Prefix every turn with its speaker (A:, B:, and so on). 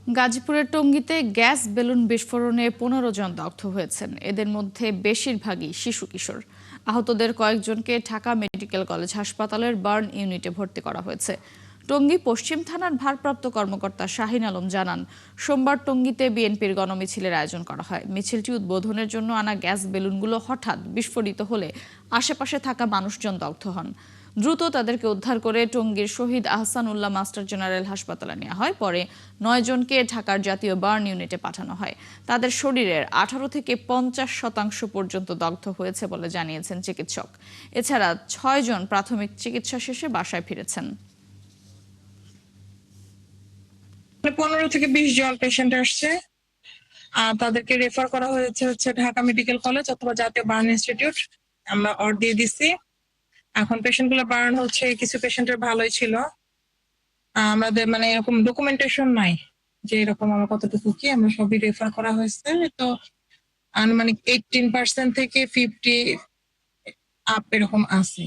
A: গাজীপুরের টঙ্গীতে gas balloon বিস্ফোরণে ১৫ জন দগ্ধ হয়েছেন। এদের মধ্যে বেশিরভাগই শিশু কিশোর। আহতদের কয়েকজনকে ঢাকা মেডিকেল কলেজ হাসপাতালের বার্ন ইউনিটে ভর্তি করা হয়েছে। টঙ্গী পশ্চিম থানার ভারপ্রাপ্ত কর্মকর্তা শাহিন আলম জানান, সোমবার টঙ্গীতে বিএনপির গণমিছিলের আয়োজন করা হয়। মিছিলটি উদ্বোধনের জন্য আনা গ্যাস বেলুনগুলো হঠাৎ বিস্ফোরিত হলে আশেপাশে থাকা মানুষজন দগ্ধ হন। দ্রুত তাদেরকে উদ্ধার করে টঙ্গীর শহীদ আহসানুল্লাহ মাস্টার জেনারেল হাসপাতালে নেওয়া হয়। পরে ৯ জনকে ঢাকার জাতীয় বার্ন ইউনিটে পাঠানো হয়। তাদের শরীরের ১৮ থেকে ৫০% পর্যন্ত দগ্ধ হয়েছে বলে জানিয়েছেন চিকিৎসক। এছাড়া ৬ জন প্রাথমিক চিকিৎসা শেষে বাসায় ফিরেছেন।
B: ১৫ থেকে ২০ জন পেশেন্ট আসছে। তাদেরকে রেফার করা হচ্ছে ঢাকা মেডিকেল কলেজ অথবা জাতীয় বার্ন ইনস্টিটিউট। আমরা অর্ডার দিয়ে দিচ্ছি। এখন পেশেন্ট গুলো বার্ন হচ্ছে, কিছু পেশেন্টের ভালোই ছিল। আমাদের মানে এরকম ডকুমেন্টেশন নাই যে এরকম আমার কতটুকু কি, আমরা সবই রেফার করা হয়েছে। তো আনুমানিক 18% থেকে 50 আপ এরকম আছে।